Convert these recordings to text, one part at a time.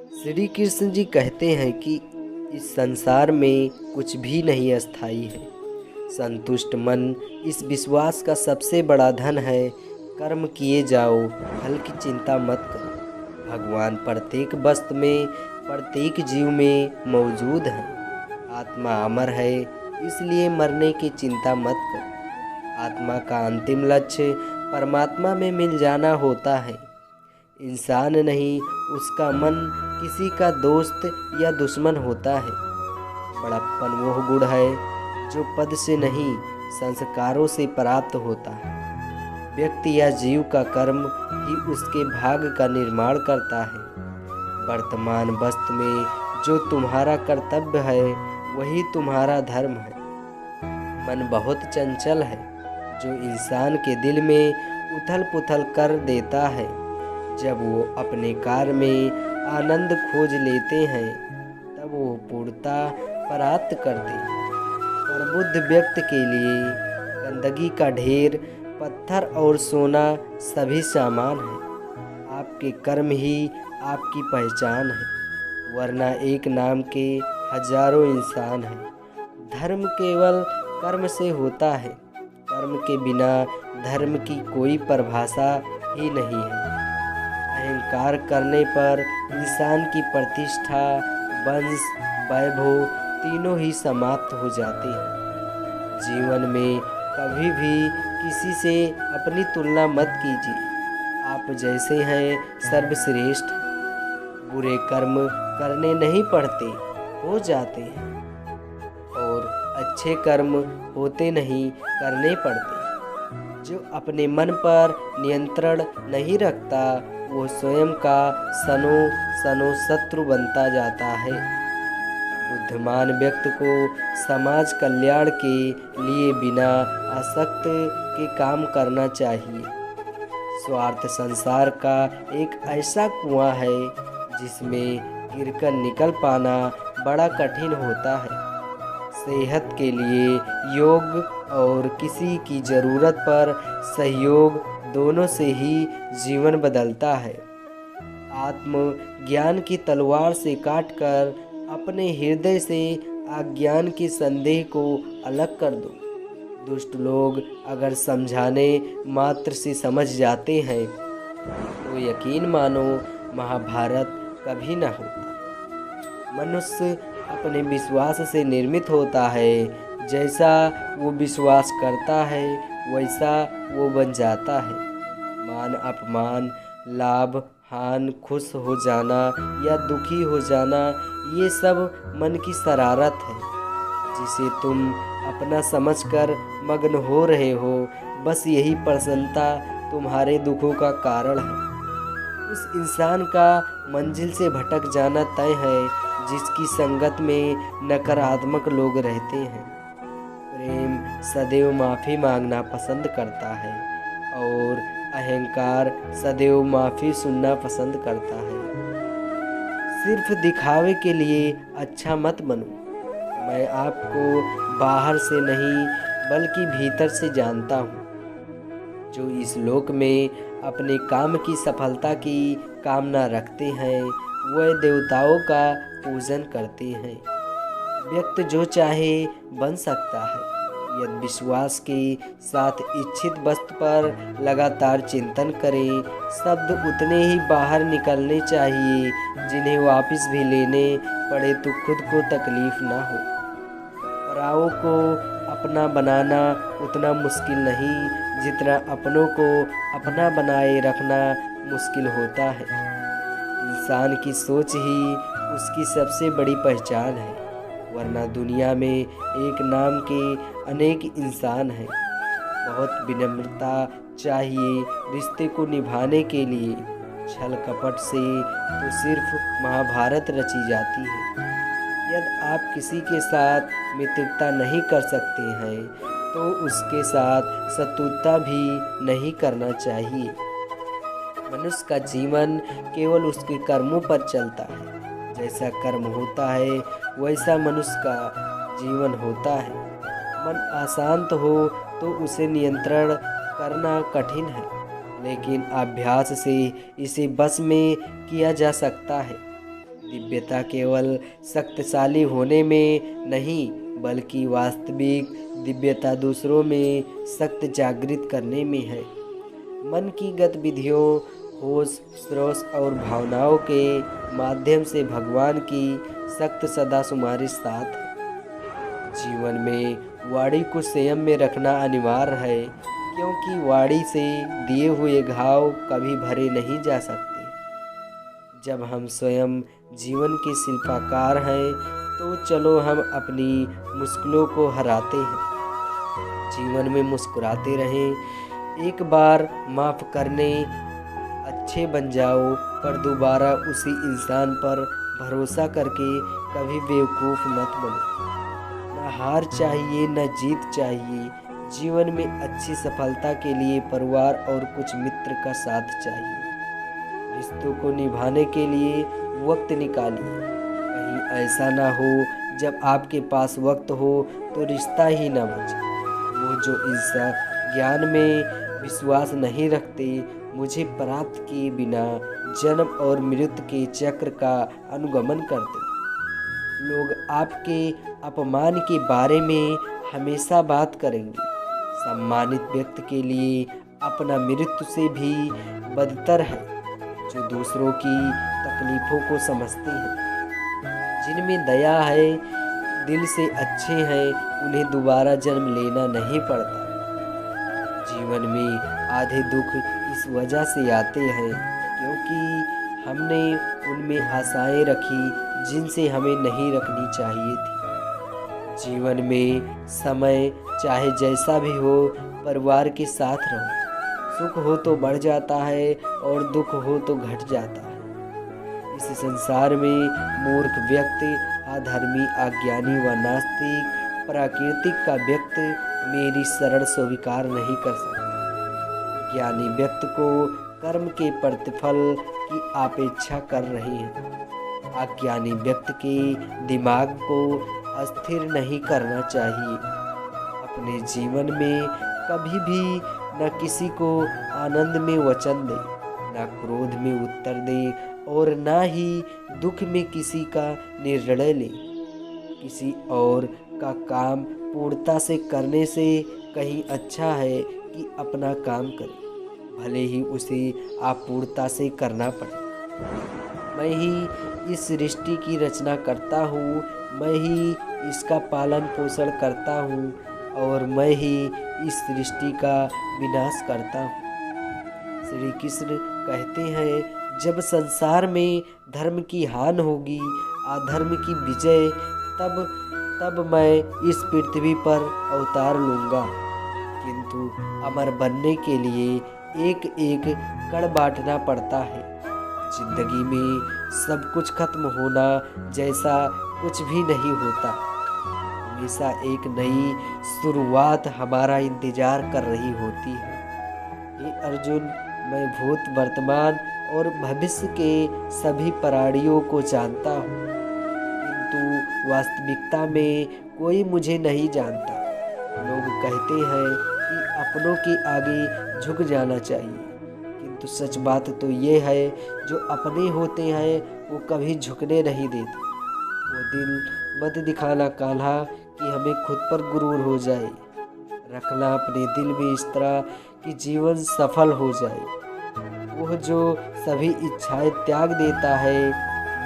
श्री कृष्ण जी कहते हैं कि इस संसार में कुछ भी नहीं अस्थाई है। संतुष्ट मन इस विश्वास का सबसे बड़ा धन है। कर्म किए जाओ, फल की चिंता मत करो। भगवान प्रत्येक वस्तु में, प्रत्येक जीव में मौजूद है। आत्मा अमर है, इसलिए मरने की चिंता मत करो। आत्मा का अंतिम लक्ष्य परमात्मा में मिल जाना होता है। इंसान नहीं, उसका मन किसी का दोस्त या दुश्मन होता है। बड़प्पन वह गुण है जो पद से नहीं, संस्कारों से प्राप्त होता है। व्यक्ति या जीव का कर्म ही उसके भाग्य का निर्माण करता है। वर्तमान वस्तु में जो तुम्हारा कर्तव्य है वही तुम्हारा धर्म है। मन बहुत चंचल है, जो इंसान के दिल में उथल पुथल कर देता है। जब वो अपने कार्य में आनंद खोज लेते हैं, तब वो पूर्णता प्राप्त करते हैं। पर बुद्ध व्यक्ति के लिए गंदगी का ढेर, पत्थर और सोना सभी सामान है। आपके कर्म ही आपकी पहचान है, वरना एक नाम के हजारों इंसान हैं। धर्म केवल कर्म से होता है। कर्म के बिना धर्म की कोई परिभाषा ही नहीं है। अहंकार करने पर इंसान की प्रतिष्ठा, वंश, वैभव तीनों ही समाप्त हो जाते हैं। जीवन में कभी भी किसी से अपनी तुलना मत कीजिए। आप जैसे हैं सर्वश्रेष्ठ हैं। बुरे कर्म करने नहीं पड़ते, हो जाते हैं। और अच्छे कर्म होते नहीं, करने पड़ते। जो अपने मन पर नियंत्रण नहीं रखता, वो स्वयं का सनो सनो शत्रु बनता जाता है। बुद्धिमान व्यक्ति को समाज कल्याण के लिए बिना आसक्त के काम करना चाहिए। स्वार्थ संसार का एक ऐसा कुआं है जिसमें गिरकर निकल पाना बड़ा कठिन होता है। सेहत के लिए योग और किसी की ज़रूरत पर सहयोग, दोनों से ही जीवन बदलता है। आत्म ज्ञान की तलवार से काटकर अपने हृदय से अज्ञान के संदेह को अलग कर दो। दुष्ट लोग अगर समझाने मात्र से समझ जाते हैं, तो यकीन मानो महाभारत कभी न होता। मनुष्य अपने विश्वास से निर्मित होता है। जैसा वो विश्वास करता है, वैसा वो बन जाता है। मान अपमान, लाभ हानि, खुश हो जाना या दुखी हो जाना, ये सब मन की शरारत है, जिसे तुम अपना समझकर मग्न हो रहे हो। बस यही प्रसन्नता तुम्हारे दुखों का कारण है। उस इंसान का मंजिल से भटक जाना तय है जिसकी संगत में नकारात्मक लोग रहते हैं। प्रेम सदैव माफ़ी मांगना पसंद करता है और अहंकार सदैव माफ़ी सुनना पसंद करता है। सिर्फ दिखावे के लिए अच्छा मत बनो। मैं आपको बाहर से नहीं बल्कि भीतर से जानता हूँ। जो इस लोक में अपने काम की सफलता की कामना रखते हैं, वह देवताओं का पूजन करते हैं। व्यक्ति जो चाहे बन सकता है, यदि विश्वास के साथ इच्छित वस्तु पर लगातार चिंतन करें। शब्द उतने ही बाहर निकलने चाहिए जिन्हें वापस भी लेने पड़े तो खुद को तकलीफ ना हो। पराओं को अपना बनाना उतना मुश्किल नहीं जितना अपनों को अपना बनाए रखना मुश्किल होता है। इंसान की सोच ही उसकी सबसे बड़ी पहचान है, वरना दुनिया में एक नाम के अनेक इंसान हैं। बहुत विनम्रता चाहिए रिश्ते को निभाने के लिए। छल कपट से तो सिर्फ महाभारत रची जाती है। यदि आप किसी के साथ मित्रता नहीं कर सकते हैं, तो उसके साथ शत्रुता भी नहीं करना चाहिए। मनुष्य का जीवन केवल उसके कर्मों पर चलता है। जैसा कर्म होता है, वैसा मनुष्य का जीवन होता है। मन अशांत हो तो उसे नियंत्रण करना कठिन है, लेकिन अभ्यास से इसे बस में किया जा सकता है। दिव्यता केवल शक्तिशाली होने में नहीं, बल्कि वास्तविक दिव्यता दूसरों में शक्ति जागृत करने में है। मन की गतिविधियों, होश, स्रोत और भावनाओं के माध्यम से भगवान की शक्ति सदा तुम्हारे साथ है। जीवन में वाणी को संयम में रखना अनिवार्य है, क्योंकि वाणी से दिए हुए घाव कभी भरे नहीं जा सकते। जब हम स्वयं जीवन के शिल्पकार हैं, तो चलो हम अपनी मुश्किलों को हराते हैं। जीवन में मुस्कुराते रहें। एक बार माफ़ करने अच्छे बन जाओ, पर दोबारा उसी इंसान पर भरोसा करके कभी बेवकूफ़ मत बनो। न हार चाहिए, न जीत चाहिए। जीवन में अच्छी सफलता के लिए परिवार और कुछ मित्र का साथ चाहिए। रिश्तों को निभाने के लिए वक्त निकालिए। कहीं ऐसा ना हो जब आपके पास वक्त हो तो रिश्ता ही ना बचे। वो जो इंसान ज्ञान में विश्वास नहीं रखते, मुझे प्राप्त किए बिना जन्म और मृत्यु के चक्र का अनुगमन करते। लोग आपके अपमान के बारे में हमेशा बात करेंगे। सम्मानित व्यक्ति के लिए अपना मृत्यु से भी बदतर है, जो दूसरों की तकलीफ़ों को समझते हैं। जिनमें दया है, दिल से अच्छे हैं, उन्हें दोबारा जन्म लेना नहीं पड़ता। जीवन में आधे दुख इस वजह से आते हैं क्योंकि हमने उनमें आशाएं रखी जिनसे हमें नहीं रखनी चाहिए थी। जीवन में समय चाहे जैसा भी हो, परिवार के साथ रहो। सुख हो तो बढ़ जाता है और दुख हो तो घट जाता है। इस संसार में मूर्ख व्यक्ति, अधर्मी, अज्ञानी व नास्तिक, प्राकृतिक का व्यक्ति मेरी शरण स्वीकार नहीं कर सकता। ज्ञानी व्यक्ति को कर्म के प्रतिफल की अपेक्षा कर रही है। अज्ञानी व्यक्ति के दिमाग को अस्थिर नहीं करना चाहिए। अपने जीवन में कभी भी न किसी को आनंद में वचन दे, न क्रोध में उत्तर दे और न ही दुख में किसी का निर्णय ले। किसी और का काम पूर्णता से करने से कहीं अच्छा है कि अपना काम करे, भले ही उसे अपूर्णता से करना पड़े। मैं ही इस सृष्टि की रचना करता हूँ, मैं ही इसका पालन पोषण करता हूँ और मैं ही इस सृष्टि का विनाश करता हूँ। श्री कृष्ण कहते हैं, जब संसार में धर्म की हानि होगी, अधर्म की विजय, तब मैं इस पृथ्वी पर अवतार लूँगा। किंतु अमर बनने के लिए एक एक कण बांटना पड़ता है। जिंदगी में सब कुछ खत्म होना जैसा कुछ भी नहीं होता। हमेशा एक नई शुरुआत हमारा इंतजार कर रही होती है। हे अर्जुन, मैं भूत, वर्तमान और भविष्य के सभी प्राणियों को जानता हूँ, किंतु वास्तविकता में कोई मुझे नहीं जानता। लोग कहते हैं कि अपनों के आगे झुक जाना चाहिए, किंतु सच बात तो ये है, जो अपने होते हैं वो कभी झुकने नहीं देते। वो दिल मत दिखाना कान्हा कि हमें खुद पर गुरूर हो जाए। रखना अपने दिल में इस तरह कि जीवन सफल हो जाए। वह जो सभी इच्छाएं त्याग देता है,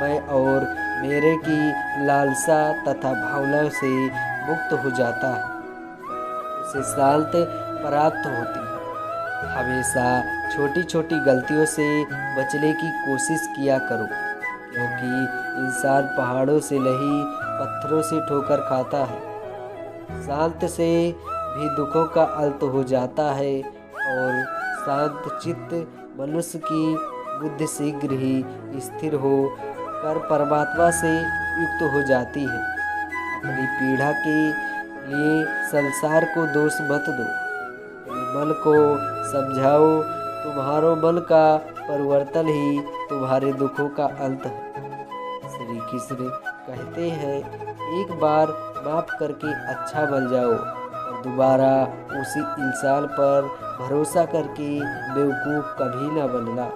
मैं और मेरे की लालसा तथा भावना से मुक्त हो जाता है, उसे शांति प्राप्त होती है। हमेशा छोटी छोटी गलतियों से बचने की कोशिश किया करो, क्योंकि इंसान पहाड़ों से नहीं पत्थरों से ठोकर खाता है। शांत से भी दुखों का अंत हो जाता है और शांत चित्त मनुष्य की बुद्धि शीघ्र ही स्थिर हो कर परमात्मा से युक्त हो जाती है। अपनी पीड़ा के लिए संसार को दोष मत दो, मन को समझाओ। तुम्हारो मन का परिवर्तन ही तुम्हारे दुखों का अंत है। श्री कृष्ण कहते हैं, एक बार माफ करके अच्छा बन जाओ और दोबारा उसी इंसान पर भरोसा करके बेवकूफ़ कभी ना बनना।